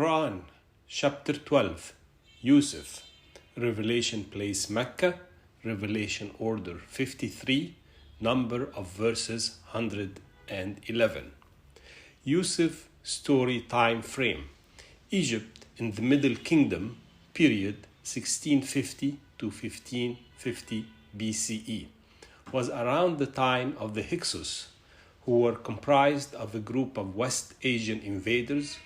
Quran, chapter 12, Yusuf, Revelation place Mecca, Revelation order 53, number of verses 111. Yusuf story time frame. Egypt in the Middle Kingdom, period 1650 to 1550 BCE, was around the time of the Hyksos, who were comprised of a group of West Asian invaders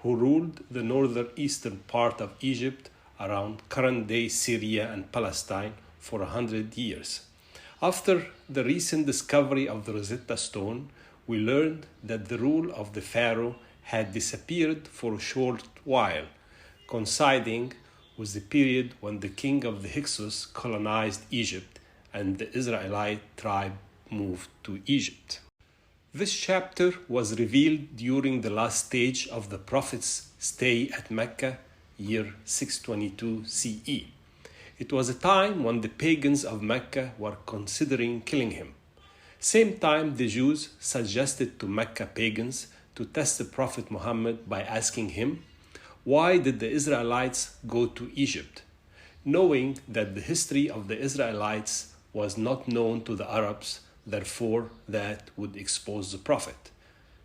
who ruled the northeastern part of Egypt around current-day Syria and Palestine for 100 years. After the recent discovery of the Rosetta Stone, we learned that the rule of the Pharaoh had disappeared for a short while, coinciding with the period when the king of the Hyksos colonized Egypt and the Israelite tribe moved to Egypt. This chapter was revealed during the last stage of the Prophet's stay at Mecca, year 622 CE. It was a time when the pagans of Mecca were considering killing him. Same time, the Jews suggested to Mecca pagans to test the Prophet Muhammad by asking him, why did the Israelites go to Egypt? Knowing that the history of the Israelites was not known to the Arabs, therefore that would expose the Prophet.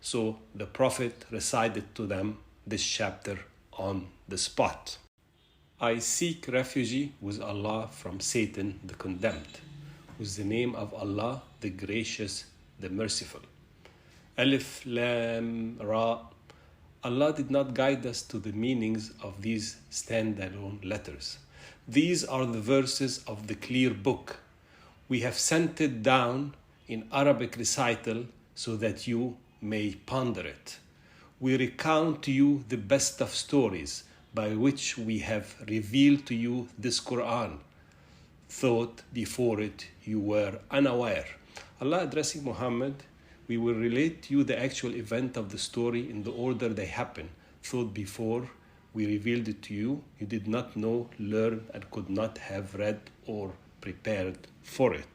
So the Prophet recited to them this chapter on the spot. I seek refuge with Allah from Satan the condemned, with the name of Allah the gracious, the merciful. Alif, Lam, Ra. Allah did not guide us to the meanings of these standalone letters. These are the verses of the clear book. We have sent it down in Arabic recital so that you may ponder it. We recount to you the best of stories by which we have revealed to you this Quran. Thought before it you were unaware. Allah addressing Muhammad, we will relate to you the actual event of the story in the order they happen. Thought before we revealed it to you, you did not know, learn, and could not have read or prepared for it.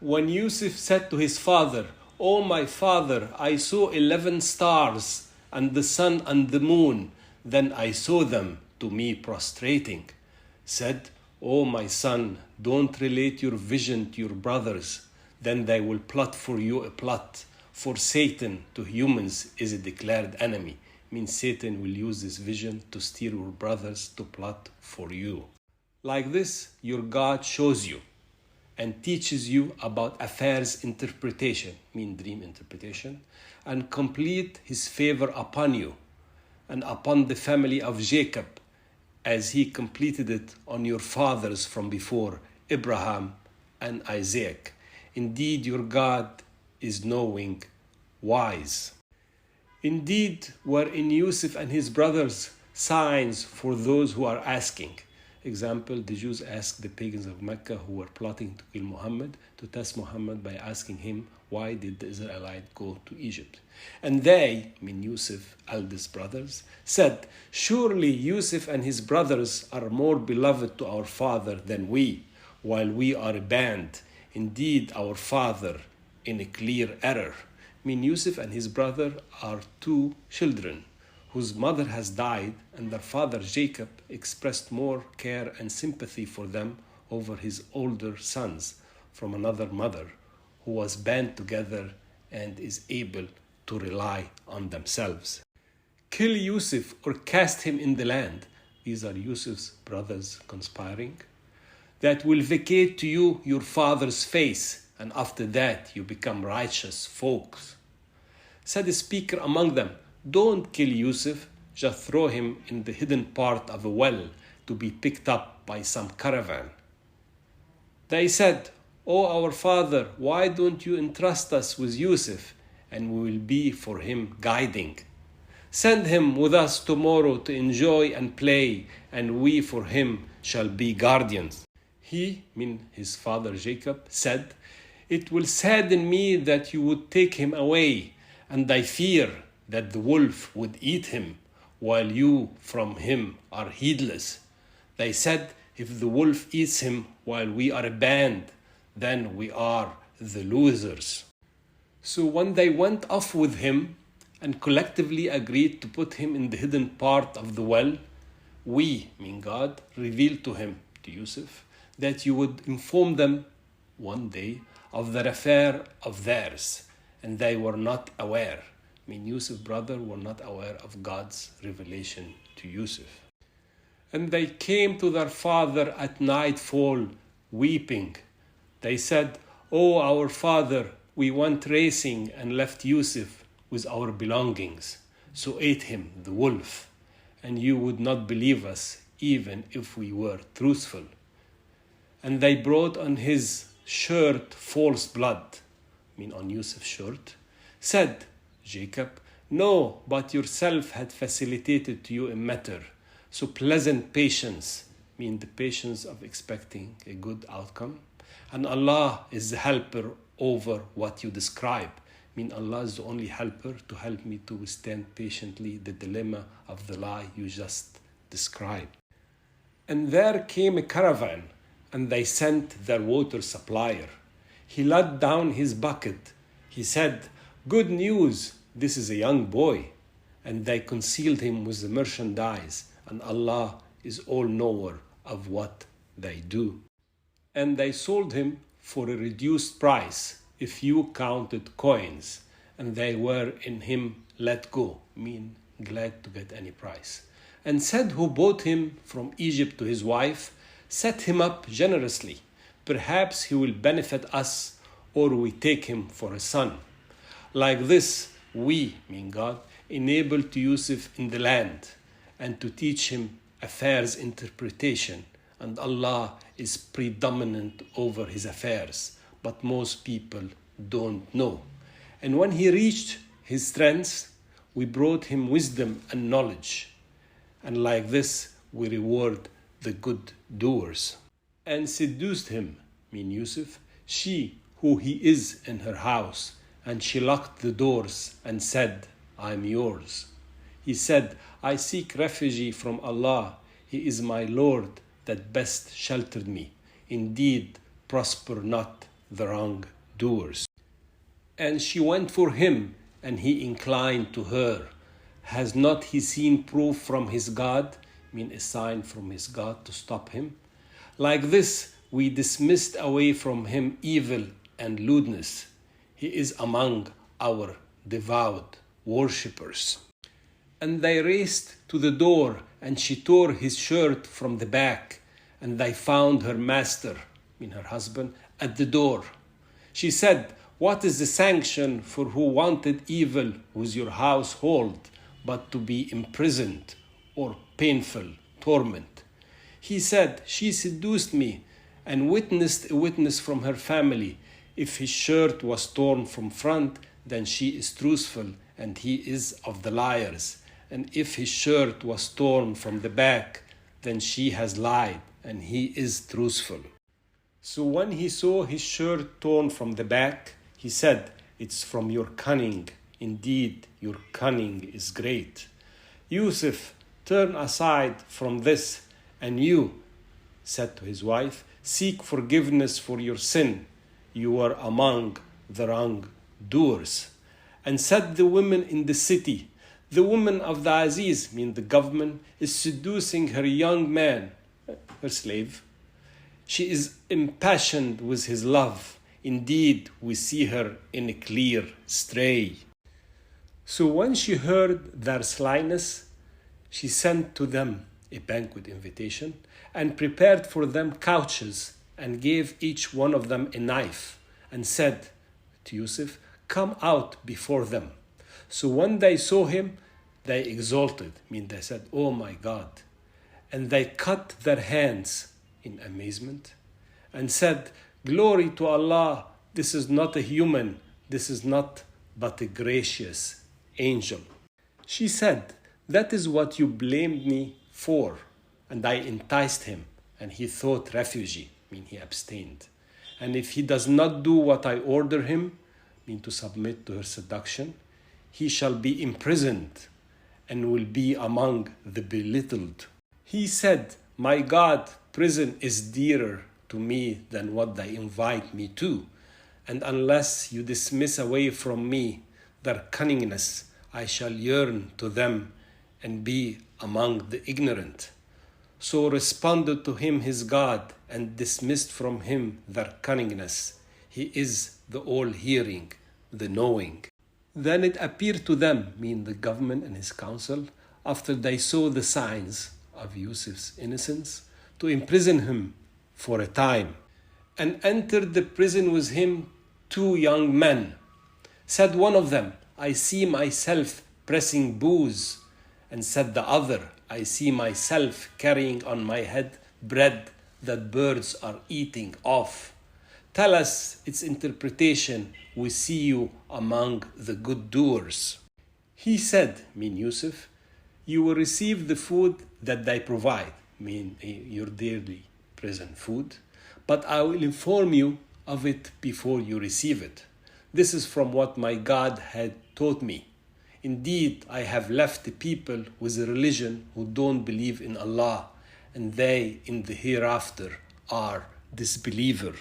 When Yusuf said to his father, "O my father, I saw 11 stars and the sun and the moon. Then I saw them to me prostrating," said, "O my son, don't relate your vision to your brothers. Then they will plot for you a plot. For Satan to humans is a declared enemy." Means Satan will use this vision to steer your brothers to plot for you. Like this, your God shows you and teaches you about affairs interpretation, mean dream interpretation, and complete his favor upon you and upon the family of Jacob, as he completed it on your fathers from before, Abraham and Isaac. Indeed, your God is knowing, wise. Indeed, were in Yusuf and his brothers signs for those who are asking. Example, the Jews asked the pagans of Mecca who were plotting to kill Muhammad to test Muhammad by asking him, why did the Israelites go to Egypt? And they, Yusuf's eldest brothers, said, surely Yusuf and his brothers are more beloved to our father than we, while we are a band. Indeed, our father in a clear error. Yusuf and his brother are two children whose mother has died, and their father Jacob expressed more care and sympathy for them over his older sons from another mother who was band together and is able to rely on themselves. Kill Yusuf or cast him in the land. These are Yusuf's brothers conspiring. That will vacate to you your father's face, and after that you become righteous folks. Said a speaker among them, don't kill Yusuf, just throw him in the hidden part of a well to be picked up by some caravan. They said, O our father, why don't you entrust us with Yusuf, and we will be for him guiding. Send him with us tomorrow to enjoy and play, and we for him shall be guardians. He, his father Jacob, said, it will sadden me that you would take him away, and I fear that the wolf would eat him, while you from him are heedless. They said, if the wolf eats him while we are a band, then we are the losers. So when they went off with him and collectively agreed to put him in the hidden part of the well, we, mean God, revealed to him, to Yusuf, that you would inform them one day of the affair of theirs, and they were not aware. Yusuf's brother were not aware of God's revelation to Yusuf. And they came to their father at nightfall, weeping. They said, "Oh, our father, we went racing and left Yusuf with our belongings. So ate him the wolf, and you would not believe us, even if we were truthful." And they brought on his shirt false blood, on Yusuf's shirt, said Jacob, "No, but yourself had facilitated to you a matter. So pleasant patience, the patience of expecting a good outcome. And Allah is the helper over what you describe." Allah is the only helper to help me to withstand patiently the dilemma of the lie you just described. And there came a caravan, and they sent their water supplier. He let down his bucket. He said, "Good news, this is a young boy." And they concealed him with the merchandise, and Allah is all-knower of what they do. And they sold him for a reduced price, if you counted coins, and they were in him let go, glad to get any price. And said who bought him from Egypt to his wife, "Set him up generously. Perhaps he will benefit us, or we take him for a son." Like this, we, God, enabled to Yusuf in the land, and to teach him affairs interpretation. And Allah is predominant over his affairs, but most people don't know. And when he reached his strength, we brought him wisdom and knowledge. And like this, we reward the good doers. And seduced him, Yusuf, she who he is in her house, and she locked the doors and said, "I am yours." He said, "I seek refuge from Allah. He is my Lord that best sheltered me. Indeed, prosper not the wrongdoers." And she went for him, and he inclined to her. Has not he seen proof from his God? A sign from his God to stop him. Like this, we dismissed away from him evil and lewdness. He is among our devout worshippers. And they raced to the door, and she tore his shirt from the back, and they found her master, her husband, at the door. She said, "What is the sanction for who wanted evil with your household, but to be imprisoned or painful torment?" He said, "She seduced me and witnessed a witness from her family. If his shirt was torn from front, then she is truthful, and he is of the liars. And if his shirt was torn from the back, then she has lied, and he is truthful." So when he saw his shirt torn from the back, he said, "It's from your cunning. Indeed, your cunning is great." Yusuf, turn aside from this, and you, said to his wife, "Seek forgiveness for your sin. You are among the wrongdoers." And said the women in the city, "The woman of the Aziz," the government, "is seducing her young man," her slave. "She is impassioned with his love. Indeed, we see her in a clear stray." So when she heard their slyness, she sent to them a banquet invitation, and prepared for them couches, and gave each one of them a knife, and said to Yusuf, "Come out before them." So when they saw him, they exulted, they said, "Oh my God." And they cut their hands in amazement, and said, "Glory to Allah, this is not a human, this is not but a gracious angel." She said, "That is what you blamed me for." And I enticed him, and he sought refuge, he abstained. And if he does not do what I order him, to submit to her seduction, he shall be imprisoned and will be among the belittled. He said, "My God, prison is dearer to me than what they invite me to. And unless you dismiss away from me their cunningness, I shall yearn to them and be among the ignorant. So responded to him his God and dismissed from him their cunningness. He is the all-hearing, the knowing. Then it appeared to them, mean the government and his council, after they saw the signs of Yusuf's innocence, to imprison him for a time. And entered the prison with him 2 young men. Said one of them, I see myself pressing booze. And said the other, I see myself carrying on my head bread that birds are eating off. Tell us its interpretation, we see you among the good doers. He said, mean Yusuf, you will receive the food that they provide, mean your daily prison food, but I will inform you of it before you receive it. This is from what my God had taught me. Indeed, I have left the people with a religion who don't believe in Allah, and they in the hereafter are disbeliever.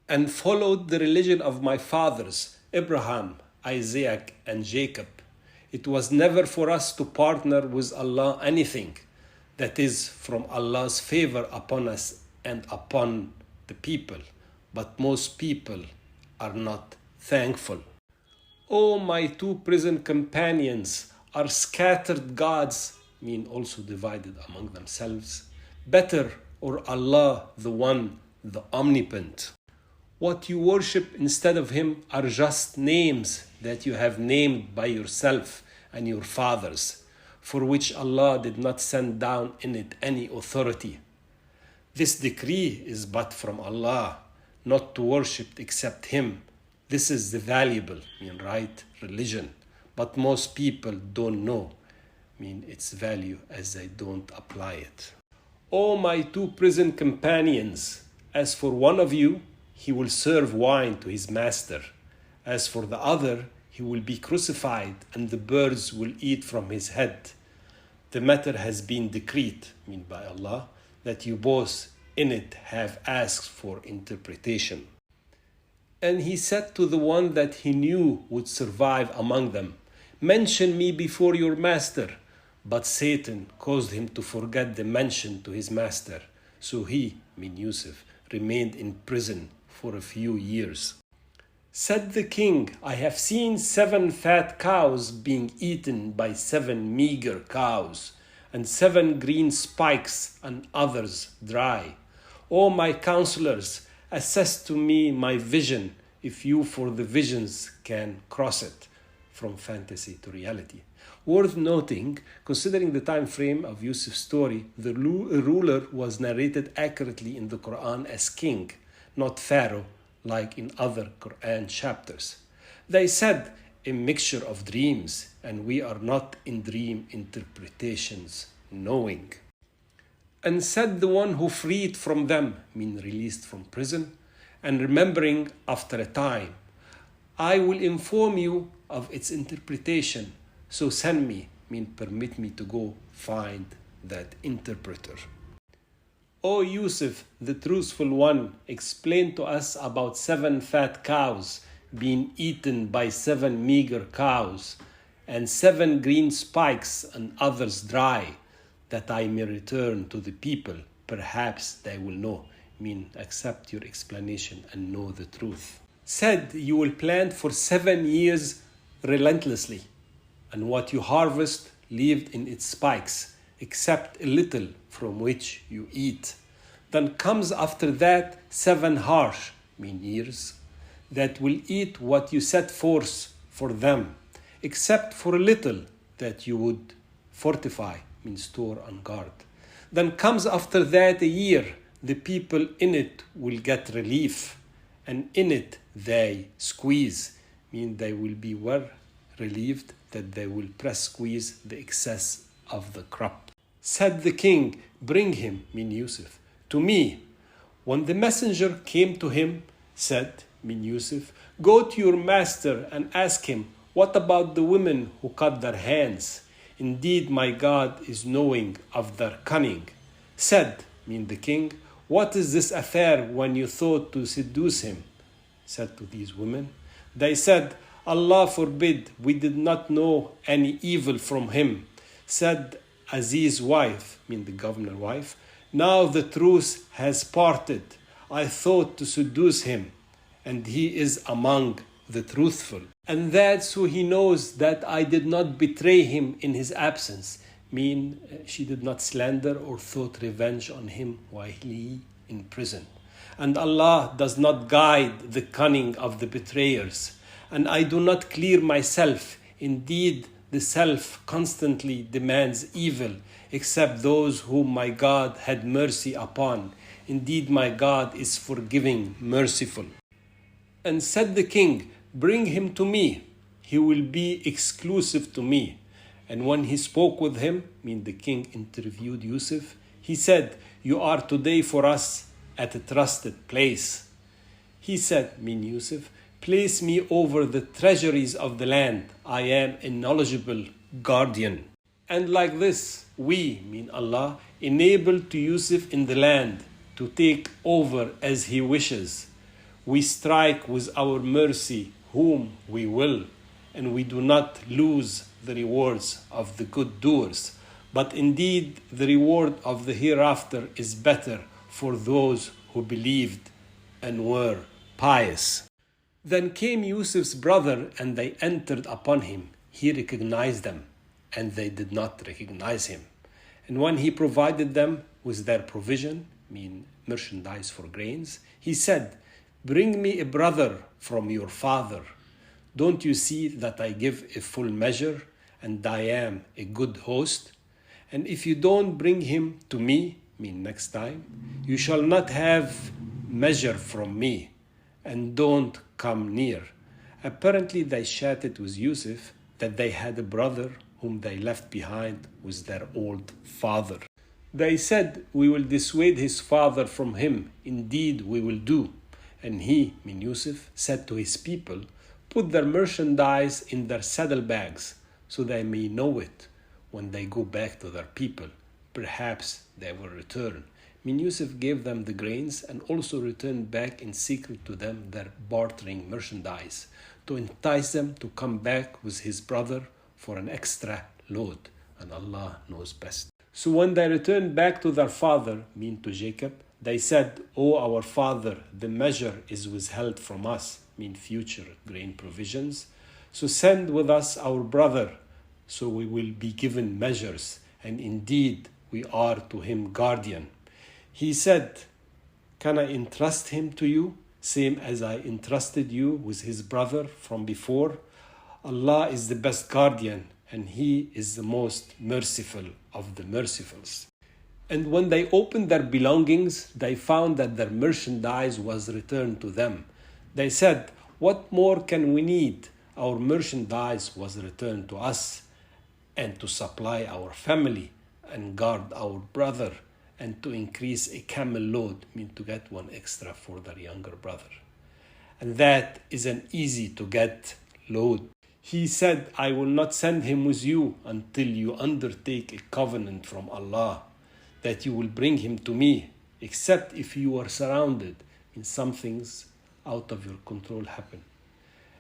And followed the religion of my fathers, Abraham, Isaac, and Jacob. It was never for us to partner with Allah anything that is from Allah's favor upon us and upon the people, but most people are not thankful. O my 2 prison companions are scattered gods, mean also divided among themselves, better or Allah the one, the omnipotent. What you worship instead of him are just names that you have named by yourself and your fathers, for which Allah did not send down in it any authority. This decree is but from Allah, not to worship except him. This is the valuable, right, religion. But most people don't know, its value as they don't apply it. O my 2 prison companions, as for one of you, he will serve wine to his master. As for the other, he will be crucified and the birds will eat from his head. The matter has been decreed, by Allah, that you both in it have asked for interpretation. And he said to the one that he knew would survive among them, mention me before your master. But Satan caused him to forget the mention to his master. So he, Yusuf, remained in prison for a few years. Said the king, I have seen 7 fat cows being eaten by 7 meager cows, and 7 green spikes and others dry. O my counselors, assess to me my vision, if you for the visions can cross it from fantasy to reality. Worth noting, considering the time frame of Yusuf's story, the ruler was narrated accurately in the Quran as king, not pharaoh, like in other Quran chapters. They said, a mixture of dreams, and we are not in dream interpretations knowing. And said the one who freed from them, released from prison, and remembering after a time, I will inform you of its interpretation, so send me, permit me to go find that interpreter. O Yusuf, the truthful one, explain to us about 7 fat cows being eaten by 7 meager cows, and 7 green spikes and others dry, that I may return to the people. Perhaps they will know, accept your explanation and know the truth. Said, you will plant for 7 years relentlessly, and what you harvest lived in its spikes, except a little from which you eat. Then comes after that 7 harsh, years, that will eat what you set forth for them, except for a little that you would fortify, store and guard. Then comes after that a year, the people in it will get relief, and in it they squeeze, they will be well relieved that they will squeeze the excess of the crop. Said the king, bring him, Yusuf, to me. When the messenger came to him, said, Yusuf, go to your master and ask him, what about the women who cut their hands? Indeed, my God is knowing of their cunning. Said, the king, what is this affair when you thought to seduce him? Said to these women, they said, Allah forbid, we did not know any evil from him. Said Aziz's wife, the governor wife, now the truth has parted. I thought to seduce him, and he is among the truthful. And that's so he knows that I did not betray him in his absence. She did not slander or thought revenge on him while he in prison. And Allah does not guide the cunning of the betrayers. And I do not clear myself. Indeed, the self constantly demands evil, except those whom my God had mercy upon. Indeed, my God is forgiving, merciful. And said the king, bring him to me. He will be exclusive to me. And when he spoke with him, the king interviewed Yusuf, he said, you are today for us at a trusted place. He said, Yusuf, place me over the treasuries of the land. I am a knowledgeable guardian. And like this, we, Allah, enable to Yusuf in the land to take over as he wishes. We strike with our mercy whom we will, and we do not lose the rewards of the good doers. But indeed, the reward of the hereafter is better for those who believed and were pious. Then came Yusuf's brother, and they entered upon him. He recognized them, and they did not recognize him. And when he provided them with their provision, merchandise for grains, he said, bring me a brother from your father. Don't you see that I give a full measure, and I am a good host? And if you don't bring him to me, next time, you shall not have measure from me, and don't come near. Apparently they chatted with Yusuf that they had a brother whom they left behind with their old father. They said, we will dissuade his father from him. Indeed, we will do. And he, Yusuf, said to his people, put their merchandise in their saddlebags, so they may know it when they go back to their people. Perhaps they will return. Yusuf gave them the grains and also returned back in secret to them their bartering merchandise, to entice them to come back with his brother for an extra load. And Allah knows best. So when they returned back to their father, to Jacob, they said, O our father, the measure is withheld from us, future grain provisions. So send with us our brother, so we will be given measures, and indeed we are to him guardian. He said, can I entrust him to you, same as I entrusted you with his brother from before? Allah is the best guardian, and he is the most merciful of the mercifuls. And when they opened their belongings, they found that their merchandise was returned to them. They said, what more can we need? Our merchandise was returned to us, and to supply our family, and guard our brother, and to increase a camel load, to get one extra for their younger brother. And that is an easy to get load. He said, I will not send him with you until you undertake a covenant from Allah, that you will bring him to me, except if you are surrounded. Some things out of your control happen.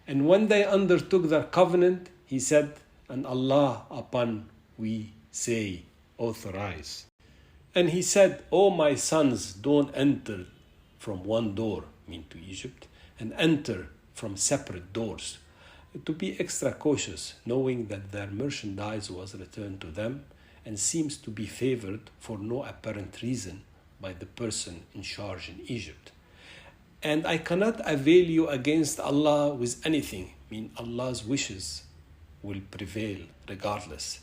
And when they undertook their covenant, he said, and Allah upon we say, authorize. And he said, O my sons, don't enter from one door, to Egypt, and enter from separate doors. To be extra cautious, knowing that their merchandise was returned to them and seems to be favored for no apparent reason by the person in charge in Egypt. And I cannot avail you against Allah with anything. Allah's wishes will prevail regardless.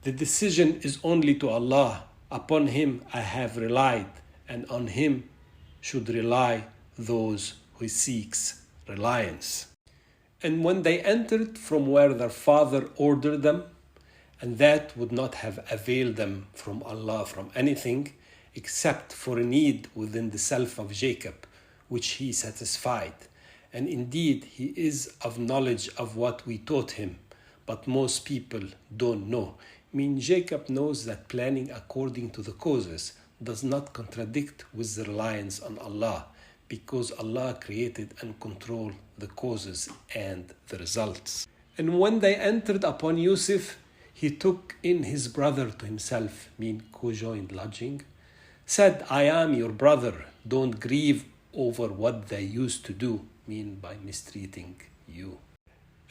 The decision is only to Allah. Upon him I have relied, and on him should rely those who seeks reliance. And when they entered from where their father ordered them, and that would not have availed them from Allah from anything, except for a need within the self of Jacob, which he satisfied. And indeed, he is of knowledge of what we taught him, but most people don't know. Jacob knows that planning according to the causes does not contradict with the reliance on Allah, because Allah created and controlled the causes and the results. And when they entered upon Yusuf, he took in his brother to himself, co-joined lodging, said, I am your brother, don't grieve over what they used to do, by mistreating you.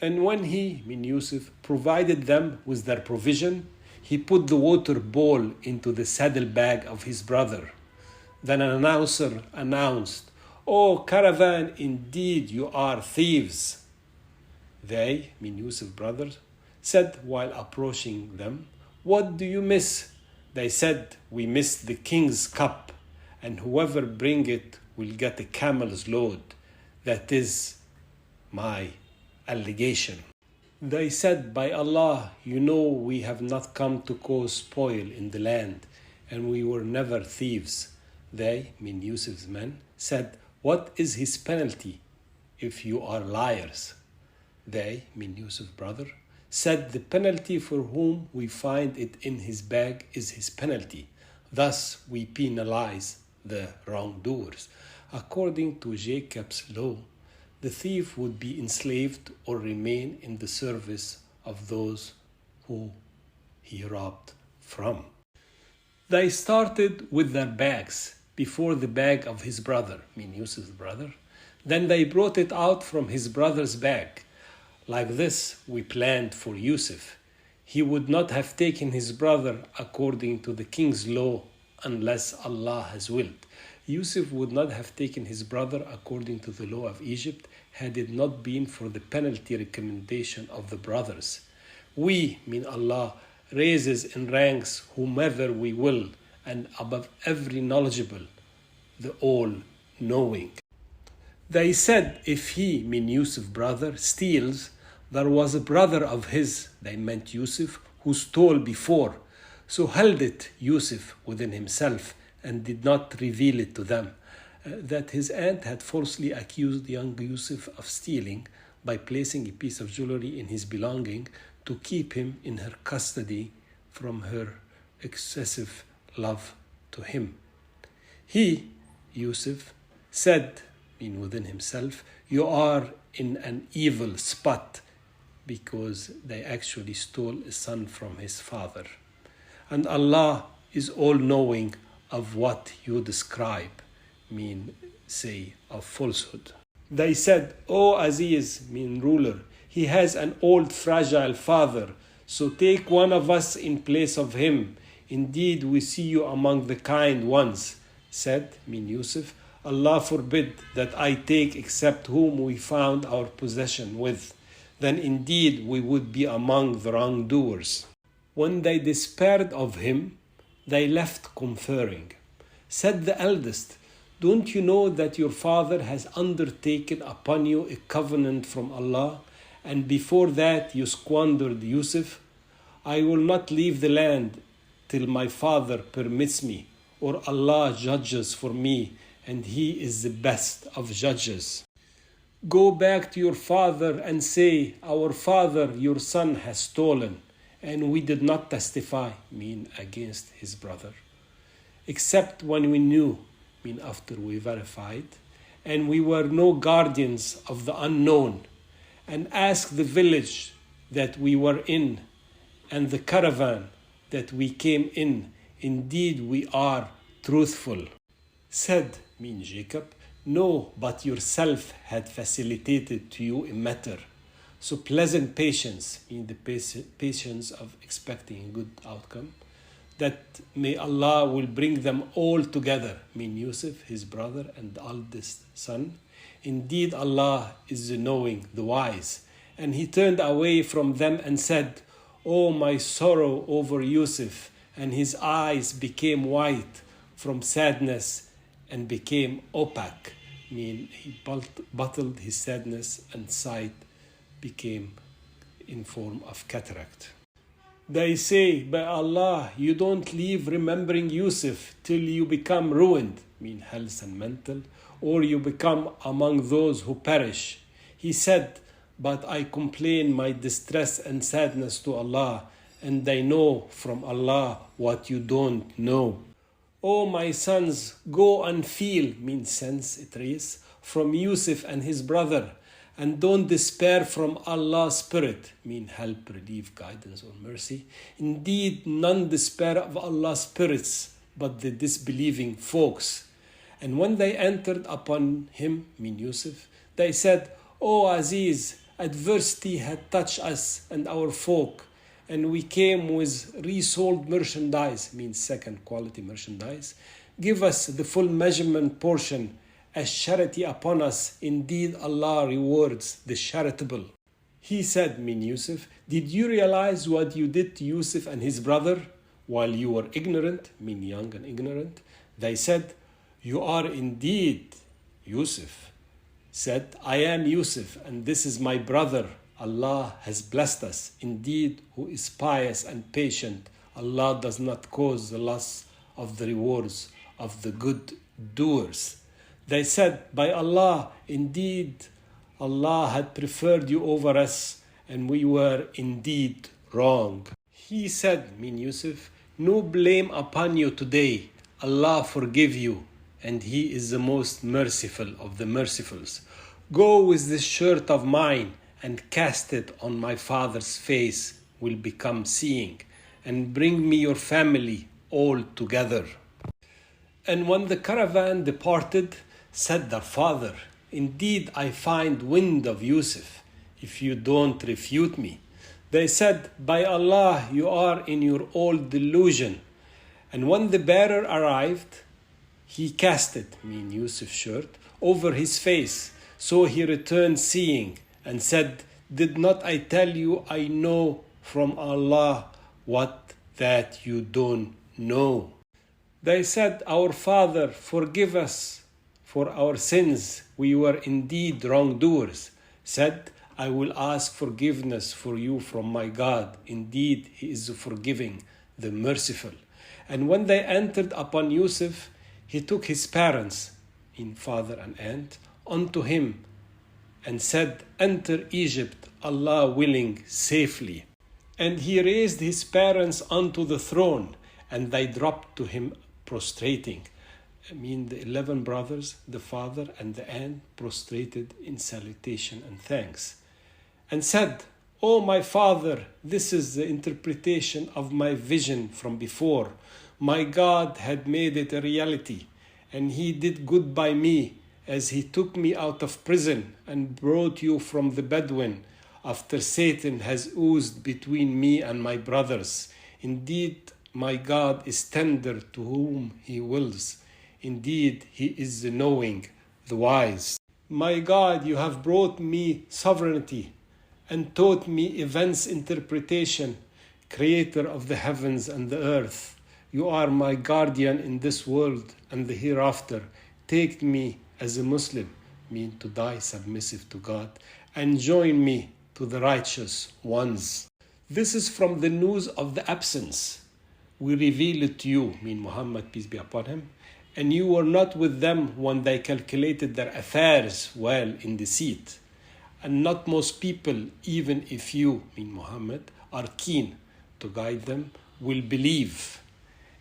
And when he, Yusuf, provided them with their provision, he put the water bowl into the saddlebag of his brother. Then an announcer announced, O caravan, indeed you are thieves. They, Yusuf's brothers, said while approaching them, What do you miss? They said, We missed the king's cup, and whoever bring it will get a camel's load. That is my allegation. They said, By Allah, you know we have not come to cause spoil in the land, and we were never thieves. They, Yusuf's men, said, What is his penalty if you are liars? They, Yusuf's brother, said, The penalty for whom we find it in his bag is his penalty. Thus we penalize the wrongdoers. According to Jacob's law, the thief would be enslaved or remain in the service of those who he robbed from. They started with their bags before the bag of his brother, Yusuf's brother. Then they brought it out from his brother's bag. Like this we planned for Yusuf. He would not have taken his brother according to the king's law unless Allah has willed. Yusuf would not have taken his brother according to the law of Egypt had it not been for the penalty recommendation of the brothers. We, Allah, raises in ranks whomever we will, and above every knowledgeable, the all-knowing. They said, if he, Yusuf's brother, steals, there was a brother of his, they meant Yusuf, who stole before. So held it Yusuf within himself, and did not reveal it to them, that his aunt had falsely accused young Yusuf of stealing by placing a piece of jewelry in his belonging to keep him in her custody from her excessive love to him. He, Yusuf, said within himself, You are in an evil spot, because they actually stole a son from his father. And Allah is all-knowing of what you describe, say, of falsehood. They said, O Aziz, ruler, he has an old fragile father, so take one of us in place of him. Indeed, we see you among the kind ones. Said, Yusuf, Allah forbid that I take except whom we found our possession with. Then indeed we would be among the wrongdoers. When they despaired of him, they left conferring. Said the eldest, Don't you know that your father has undertaken upon you a covenant from Allah, and before that you squandered Yusuf? I will not leave the land till my father permits me, or Allah judges for me, and He is the best of judges. Go back to your father and say, Our father, your son, has stolen, and we did not testify, against his brother, except when we knew, after we verified, and we were no guardians of the unknown, and ask the village that we were in, and the caravan that we came in, indeed we are truthful. Said, Jacob, No, but yourself had facilitated to you a matter. So pleasant patience, the patience of expecting a good outcome, that may Allah will bring them all together, Yusuf, his brother, and the eldest son. Indeed, Allah is the knowing, the wise. And he turned away from them and said, Oh, my sorrow over Yusuf, and his eyes became white from sadness and became opaque. He bottled his sadness, and sight became in form of cataract. They say, By Allah, you don't leave remembering Yusuf till you become ruined, health and mental, or you become among those who perish. He said, But I complain my distress and sadness to Allah, and I know from Allah what you don't know. O my sons, go and feel, sense, a trace, from Yusuf and his brother, and don't despair from Allah's spirit, mean help, relief, guidance, or mercy. Indeed, none despair of Allah's spirits, but the disbelieving folks. And when they entered upon him, mean Yusuf, they said, O Aziz, adversity had touched us and our folk, and we came with resold merchandise, means second quality merchandise. Give us the full measurement portion as charity upon us. Indeed, Allah rewards the charitable. He said, mean Yusuf, did you realize what you did to Yusuf and his brother while you were ignorant, mean young and ignorant? They said, you are indeed Yusuf. Said, I am Yusuf, and this is my brother. Allah has blessed us. Indeed, who is pious and patient, Allah does not cause the loss of the rewards of the good doers. They said, by Allah, indeed, Allah had preferred you over us, and we were indeed wrong. He said, mean Yusuf, no blame upon you today. Allah forgive you, and He is the most merciful of the mercifuls. Go with this shirt of mine and cast it on my father's face, will become seeing, and bring me your family all together. And when the caravan departed, said their father, indeed I find wind of Yusuf, if you don't refute me. They said, by Allah, you are in your old delusion. And when the bearer arrived, he cast it, mean Yusuf's shirt, over his face. So he returned seeing and said, did not I tell you I know from Allah what that you don't know? They said, our father, forgive us for our sins. We were indeed wrongdoers. Said, I will ask forgiveness for you from my God. Indeed, He is the forgiving, the merciful. And when they entered upon Yusuf, he took his parents, in father and aunt, unto him, and said, enter Egypt, Allah willing, safely. And he raised his parents unto the throne, and they dropped to him prostrating. The 11 brothers, the father and the aunt, prostrated in salutation and thanks, and said, O my father, this is the interpretation of my vision from before. My God had made it a reality, and He did good by me, as He took me out of prison and brought you from the Bedouin, after Satan has oozed between me and my brothers. Indeed, my God is tender to whom He wills. Indeed, He is the knowing, the wise. My God, you have brought me sovereignty and taught me events interpretation, creator of the heavens and the earth. You are my guardian in this world and the hereafter. Take me as a Muslim, to die submissive to God, and join me to the righteous ones. This is from the news of the absence. We reveal it to you, Muhammad, peace be upon him, and you were not with them when they calculated their affairs well in deceit. And not most people, even if you, Muhammad, are keen to guide them, will believe.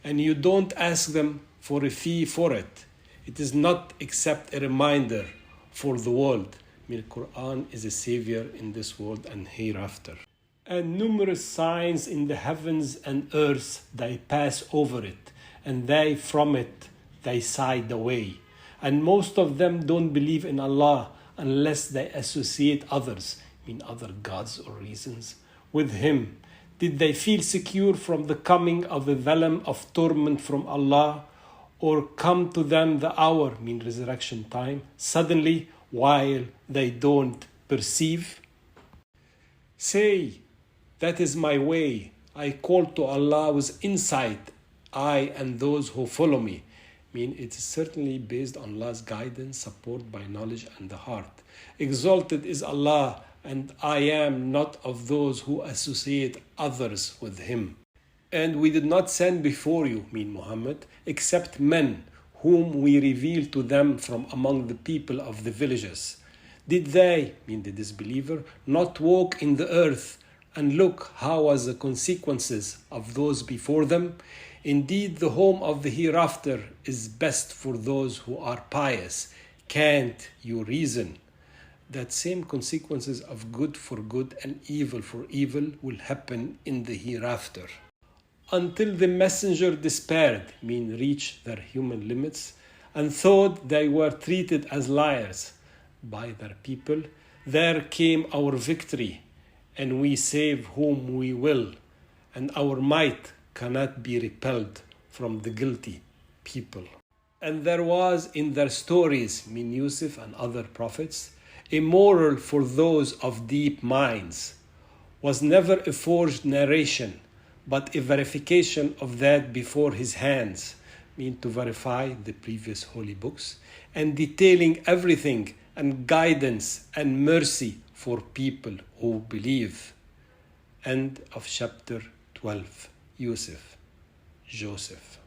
And you don't ask them for a fee for it. It is not except a reminder for the world. Quran is a savior in this world and hereafter. And numerous signs in the heavens and earth, they pass over it, and they from it, they side away. And most of them don't believe in Allah unless they associate others, other gods or reasons, with Him. Did they feel secure from the coming of the venom of torment from Allah, or come to them the hour, resurrection time, suddenly, while they don't perceive? Say, that is my way. I call to Allah with insight, I and those who follow me. It is certainly based on Allah's guidance, support by knowledge and the heart. Exalted is Allah, and I am not of those who associate others with Him. And we did not send before you, Muhammad, except men whom we reveal to them from among the people of the villages. Did they, the disbeliever, not walk in the earth and look how was the consequences of those before them? Indeed, the home of the hereafter is best for those who are pious. Can't you reason? that same consequences of good for good and evil for evil will happen in the hereafter. Until the messenger despaired, reached their human limits, and thought they were treated as liars by their people, there came our victory, and we save whom we will, and our might cannot be repelled from the guilty people. And there was in their stories, Yusuf and other prophets, a moral for those of deep minds, was never a forged narration, but a verification of that before his hands, to verify the previous holy books, and detailing everything and guidance and mercy for people who believe. End of chapter 12. Yusuf, Joseph.